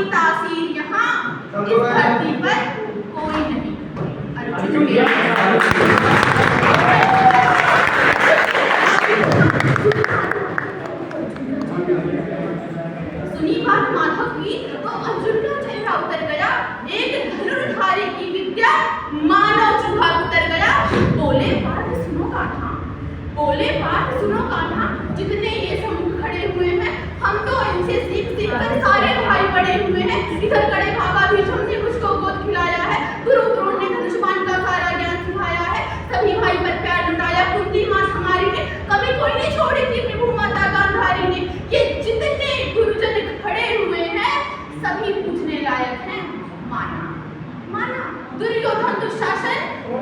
की तासीर यहाँ इस धरती पर कोई नहीं। सुनी बात माधव की तो अर्जुन का चेहरा उतर गया। एक धनुर्धारी की विद्या मानव चूहा उतर गया। बोले बात सुनो कान्हा, बोले बात सुनो कान्हा, जितने ये समूह खड़े हुए हैं हम तो इनसे सीख कर सारे भाई बड़े हुए हैं। इधर खड़े बाबा भीष्म ने मुझको गोद खिलाया है, गुरु द्रोण ने धनुष्मान का सारा ज्ञान सिखाया है, सभी भाई पर प्यार लुटाया, कुंती मां हमारी ने कभी कोई नहीं छोड़ी थी प्रभु माता गांधारी ने। ये जितने गुरुजन खड़े हुए हैं सभी पूछने लायक हैं। माना माना दुर्योधन दुशासन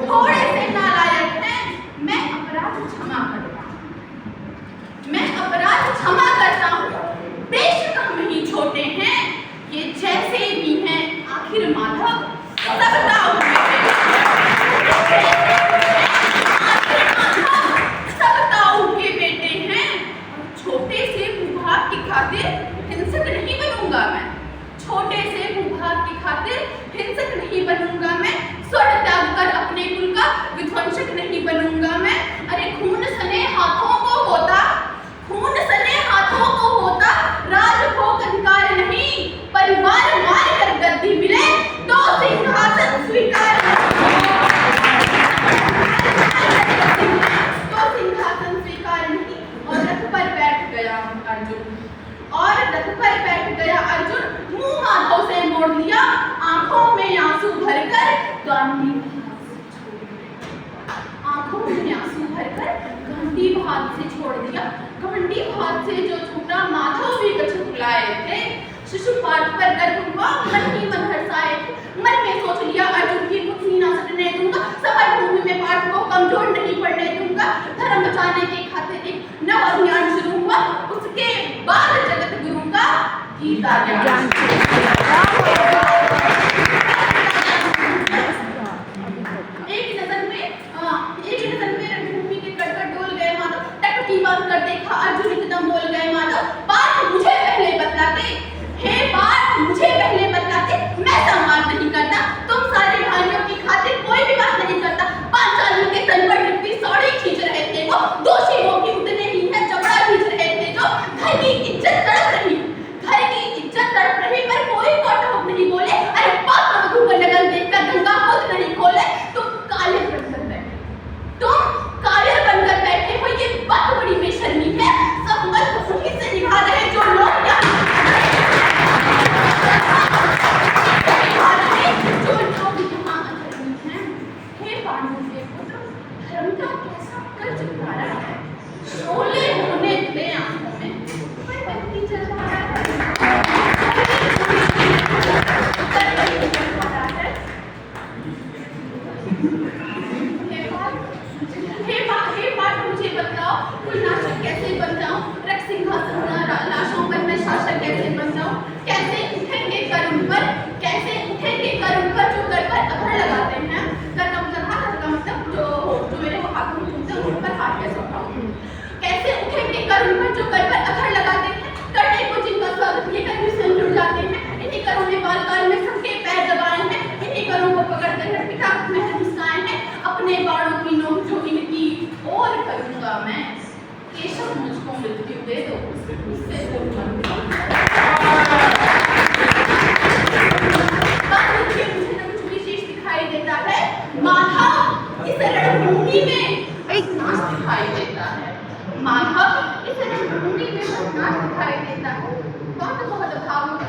थोड़े से नालायक हैं। मैं अपराध क्षमा करता हूँ, मैं अपराध क्षमा करता हूँ। बेशक हम ही छोटे हैं, ये जैसे भी हैं आखिर माधव सबका के बेटे हैं। छोटे से भूभाग की खातिर हिंसक नहीं बनूंगा मैं, छोटे से भूभाग की खातिर हिंसक नहीं बनूंगा मैं। स्वर्ण त्याग कर अपने कुल का विध्वंसक नहीं बनूंगा मैं। अरे खून सने हाथों को होता, खून सने हाथों को होता राजभोग अधिकार नहीं। परिवार मार कर गद्दी मिले तो सिंहासन स्वीकार अर्जुन, और रथ पर बैठ गया अर्जुन। मुंह माधव से मोड़ लिया, आंखों में आंसू भरकर गांधी आंखों में आंसू भरकर गांधी हाथ से छोड़ दिया। गांधी हाथ से जो छूटा माधव भी कछुक लाए थे। शिशुपात पर गर्भ हुआ, मन ही मन हर्षाए थे। मन में सोच लिया अर्जुन की कुछ ना सटने दूंगा, समर भूमि में पाठ को कमजोर नहीं पड़ने दूंगा। धर्म बचाने के खातिर एक नव अभियान शुरू हुआ, उसके बाद जगत गुरु का गीता ज्ञान। एक नजर में रणभूमि के कटकर डोल गए माधव। टकटकी बांध कर देखा अर्जुन एकदम बोल गए माधव, बात मुझे पहले बतलाते, हे बात मुझे पहले बतलाते, मैं सम्मान नहीं करता, तुम सारे भाइयों की खातिर कोई भी बात नहीं करता। पांचालियों के तन पर लिपटी साड़ी खींच रहे थे वो, दोषी वो भी उतने ही है जबड़ा खींच रहे थे जो। घर की इज्जत तड़प रही, घर की इज्जत तड़प रही पर कोई कोट नहीं बोले। अरे पाप वधू का लगन देखकर गंगा खुद नहीं खोले। तुम कायर बनकर बैठे, तुम कायर बनकर बैठे हो, ये बात बड़ी बेशर्मी है। सब मत उन्हीं से निभा रहे जो लोग धर्म का कैसा कर्ज उतारा है। शोले होने थे आंखों में पर बत्ती जल रहा है। हे बात मुझे बताओ, कोई नाशक कैसे बन जाऊं, रक्त सिंहासन लाशों पर मैं शासक कैसे बन जाऊं। कैसे उठेंगे करुण पर, कैसे उठेंगे करुण पर जो कर पर अधर लगाते हैं। कर का मतलब जो मेरे हाथों में होते हैं उन पर हाथ कैसे उठाऊं। कैसे उठेंगे करुण पर जो कर पर अधर लगाते हैं। करने को जिनका स्वागत लेकर भी सिर जुड़ जाते हैं। इन्हीं करों ने बाल काल में सबके पैर दबाए हैं, इन्हीं करों को पकड़कर है पिता में मुस्काए हैं। अपने बाणों की नोक जो इनकी और करूंगा मैं। केशव मुझको मृत्यु दे दो, उससे देता है। माधव इस रणभूमि में एक नाच दिखाई देता है। माधव इस रणभूमि में नाच दिखाई देता है। बहुत भावुक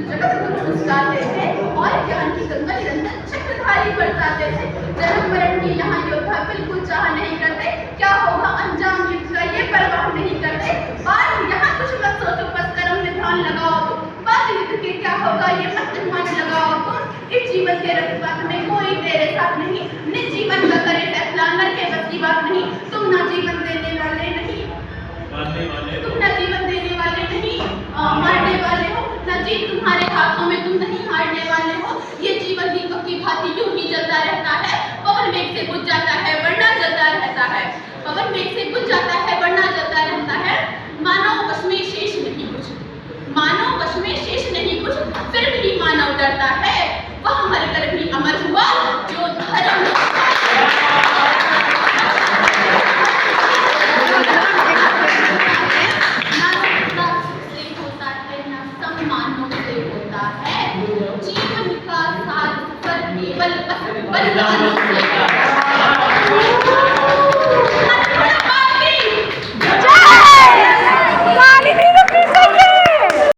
जगत गुरु मुस्कुराते थे और ज्ञान की गंगा निरंतर चक्रधारी बरसाते थे। जन्म मरण की यहाँ योद्धा बिल्कुल चाह नहीं करते, क्या होगा अंजाम युद्ध का ये परवाह नहीं करते। बात यहाँ कुछ मत सोचो, बस कर्म में ध्यान लगाओ तुम। बात युद्ध के क्या होगा ये मत ध्यान लगाओ तुम। इस जीवन के रखवाले में कोई तेरे साथ नहीं, निज जीवन का करे फैसला नर के बस की बात नहीं। तुम ना जीवन देने वाले नहीं, तुम ना जीवन देने वाले नहीं मारने वाले हो। ना जीत तुम्हारे हाथों में, तुम नहीं हारने वाले हो। ये जीवन दीपक की भांति यूं ही चलता रहता है। पवन वेग से बुझ जाता है वरना जलता रहता है। पवन वेग से बुझ जाता है वरना जलता रहता है। मानव वश में शेष नहीं कुछ, मानव वश में शेष नहीं कुछ, फिर भी आसमानों से होता है। जीवन का सार सफर केवल बस बलिदानों से